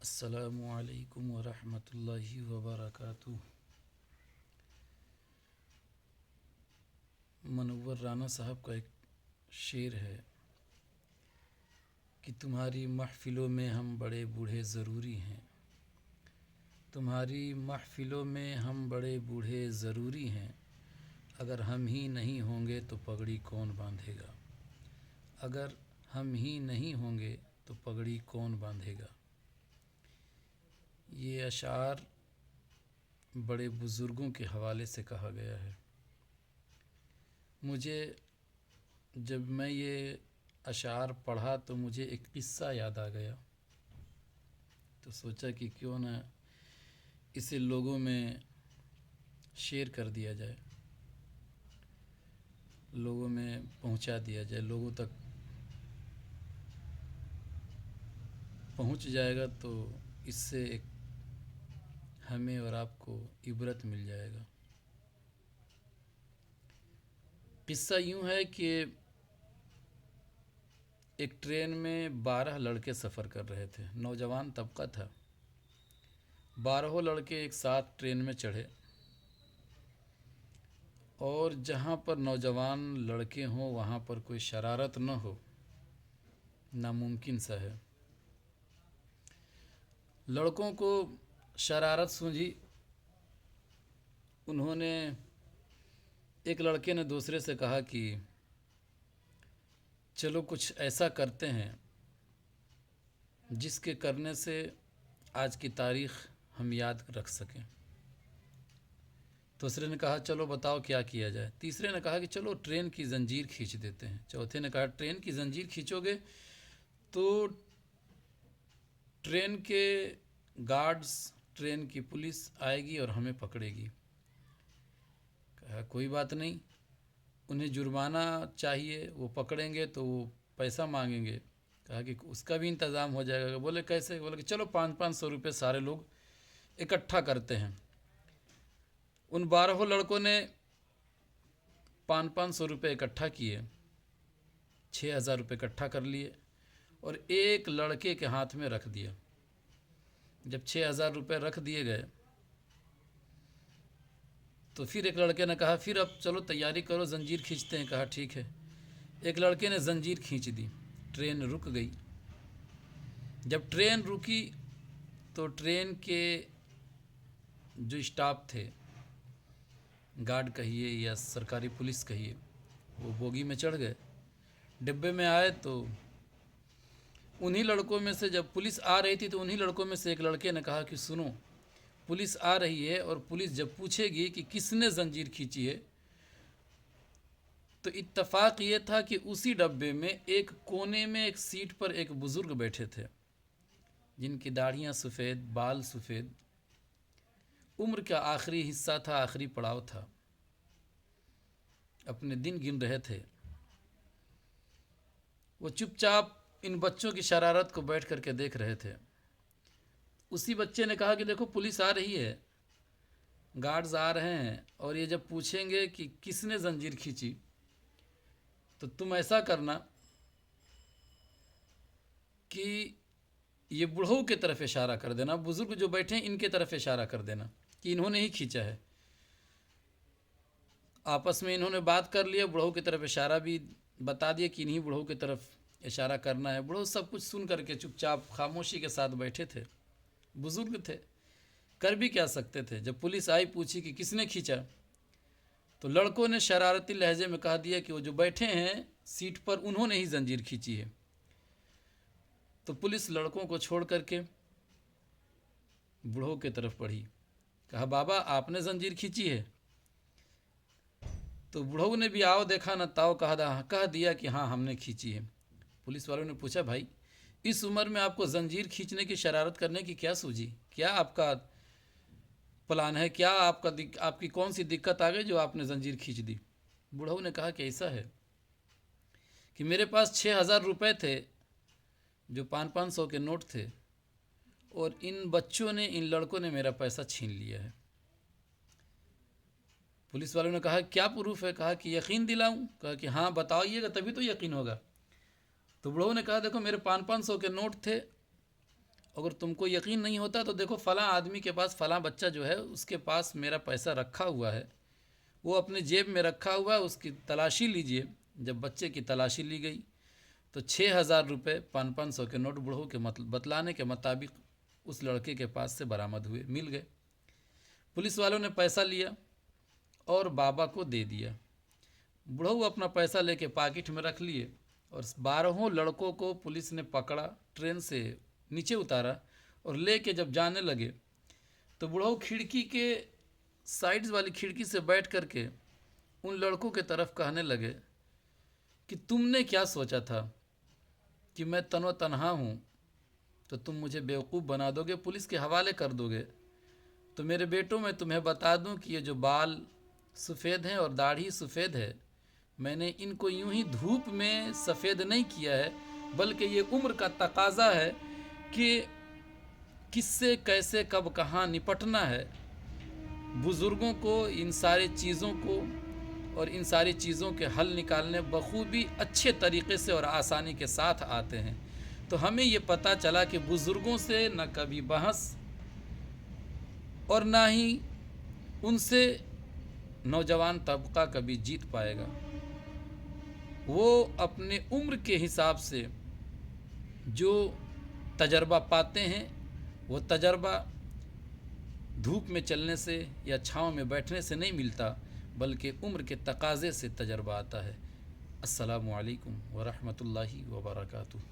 अस्सलामुअलैकुम वरहमतुल्लाहि वबरकातुह। मनव्वर राना साहब का एक शेर है कि तुम्हारी महफ़िलों में हम बड़े बूढ़े ज़रूरी हैं। तुम्हारी महफ़िलों में हम बड़े बूढ़े ज़रूरी हैं। अगर हम ही नहीं होंगे तो पगड़ी कौन बांधेगा। अगर हम ही नहीं होंगे तो पगड़ी कौन बांधेगा। ये अशार बड़े बुज़ुर्गों के हवाले से कहा गया है। मुझे जब मैं ये अशार पढ़ा तो मुझे एक किस्सा याद आ गया, तो सोचा कि क्यों ना इसे लोगों में शेयर कर दिया जाए, लोगों में पहुंचा दिया जाए, लोगों तक पहुंच जाएगा तो इससे एक हमें और आपको इबरत मिल जाएगा। किस्सा यूं है कि एक ट्रेन में 12 लड़के सफ़र कर रहे थे। नौजवान तबका था। 12 लड़के एक साथ ट्रेन में चढ़े और जहाँ पर नौजवान लड़के हों वहाँ पर कोई शरारत न हो, नामुमकिन सा है। लड़कों को शरारत सूझी। उन्होंने एक लड़के ने दूसरे से कहा कि चलो कुछ ऐसा करते हैं जिसके करने से आज की तारीख़ हम याद रख सकें। दूसरे ने कहा चलो बताओ क्या किया जाए। तीसरे ने कहा कि चलो ट्रेन की ज़ंजीर खींच देते हैं। चौथे ने कहा ट्रेन की ज़ंजीर खींचोगे तो ट्रेन के गार्ड्स, ट्रेन की पुलिस आएगी और हमें पकड़ेगी। कहा कोई बात नहीं, उन्हें जुर्माना चाहिए, वो पकड़ेंगे तो वो पैसा मांगेंगे। कहा कि उसका भी इंतज़ाम हो जाएगा। बोले कैसे? बोले कि चलो 500-500 रुपये सारे लोग इकट्ठा करते हैं। उन 12 लड़कों ने 500-500 रुपये इकट्ठा किए, 6,000 रुपये इकट्ठा कर लिए और एक लड़के के हाथ में रख दिया। जब 6,000 रुपये रख दिए गए तो फिर एक लड़के ने कहा फिर अब चलो तैयारी करो, ज़ंजीर खींचते हैं। कहा ठीक है। एक लड़के ने ज़ंजीर खींच दी। ट्रेन रुक गई। जब ट्रेन रुकी तो ट्रेन के जो स्टाफ थे, गार्ड कहिए या सरकारी पुलिस कहिए, वो बोगी में चढ़ गए। डिब्बे में आए तो उन्हीं लड़कों में से, जब पुलिस आ रही थी तो उन्हीं लड़कों में से एक लड़के ने कहा कि सुनो, पुलिस आ रही है और पुलिस जब पूछेगी कि किसने ज़ंजीर खींची है, तो इत्तफाक ये था कि उसी डब्बे में एक कोने में एक सीट पर एक बुज़ुर्ग बैठे थे, जिनकी दाढ़ियाँ सफ़ेद, बाल सफ़ेद, उम्र का आखिरी हिस्सा था, आखिरी पड़ाव था, अपने दिन गिन रहे थे। वो चुपचाप इन बच्चों की शरारत को बैठ करके देख रहे थे। उसी बच्चे ने कहा कि देखो पुलिस आ रही है, गार्ड्स आ रहे हैं, और ये जब पूछेंगे कि किसने ज़ंजीर खींची तो तुम ऐसा करना कि ये बुढ़ऊ की तरफ इशारा कर देना, बुज़ुर्ग जो बैठे हैं इनके तरफ इशारा कर देना कि इन्होंने ही खींचा है। आपस में इन्होंने बात कर लिया, बुढ़ऊ की तरफ इशारा भी बता दिया कि इन्हीं बुढ़ऊ की तरफ इशारा करना है। बुढ़ऊ सब कुछ सुन करके चुपचाप खामोशी के साथ बैठे थे। बुज़ुर्ग थे, कर भी क्या सकते थे। जब पुलिस आई, पूछी कि किसने खींचा, तो लड़कों ने शरारती लहजे में कहा दिया कि वो जो बैठे हैं सीट पर उन्होंने ही ज़ंजीर खींची है। तो पुलिस लड़कों को छोड़ करके बूढ़ों की तरफ बढ़ी। कहा बाबा आपने ज़ंजीर खींची है? तो बूढ़ों ने भी आओ देखा न ताओ कह दिया कि हाँ हमने खींची है। पुलिस वालों ने पूछा भाई इस उम्र में आपको ज़ंजीर खींचने की शरारत करने की क्या सूझी, क्या आपका प्लान है, क्या आपकी कौन सी दिक्कत आ गई जो आपने ज़ंजीर खींच दी? बूढ़ों ने कहा कि ऐसा है कि मेरे पास 6,000 रुपये थे जो 500-500 के नोट थे, और इन बच्चों ने, इन लड़कों ने मेरा पैसा छीन लिया है। पुलिस वालों ने कहा क्या प्रूफ है? कहा कि यकीन दिलाऊं? कहा कि हाँ बताइएगा तभी तो यकीन होगा। तो बूढ़ों ने कहा देखो मेरे 500-500 के नोट थे अगर तुमको यकीन नहीं होता तो देखो फ़लाँ आदमी के पास फ़लाँ बच्चा जो है उसके पास मेरा पैसा रखा हुआ है, वो अपने जेब में रखा हुआ है, उसकी तलाशी लीजिए। जब बच्चे की तलाशी ली गई तो 6,000 रुपये 500 के नोट बुढ़ऊ के बतलाने के मुताबिक उस लड़के के पास से बरामद हुए, मिल गए। पुलिस वालों ने पैसा लिया और बाबा को दे दिया। बुढ़ऊ अपना पैसा लेके पॉकेट में रख लिए और 12 लड़कों को पुलिस ने पकड़ा, ट्रेन से नीचे उतारा और लेके जब जाने लगे तो बुढ़ऊ खिड़की के साइड वाली खिड़की से बैठ करके उन लड़कों के तरफ कहने लगे कि तुमने क्या सोचा था कि मैं तनो तनहा हूँ तो तुम मुझे बेवकूफ़ बना दोगे, पुलिस के हवाले कर दोगे। तो मेरे बेटों, मैं तुम्हें बता दूं कि ये जो बाल सफ़ेद हैं और दाढ़ी सफ़ेद है, मैंने इनको यूं ही धूप में सफ़ेद नहीं किया है, बल्कि ये उम्र का तकाज़ा है कि किससे कैसे कब कहाँ निपटना है। बुज़ुर्गों को इन सारी चीज़ों को और इन सारी चीज़ों के हल निकालने बखूबी अच्छे तरीक़े से और आसानी के साथ आते हैं। तो हमें ये पता चला कि बुज़ुर्गों से न कभी बहस और ना ही उनसे नौजवान तबका कभी जीत पाएगा। वो अपने उम्र के हिसाब से जो तजर्बा पाते हैं, वो तजर्बा धूप में चलने से या छाँव में बैठने से नहीं मिलता, बल्कि उम्र के तकाज़े से तजर्बा आता है। अस्सलामु अलैकुम व रहमतुल्लाहि व बरकातुहू।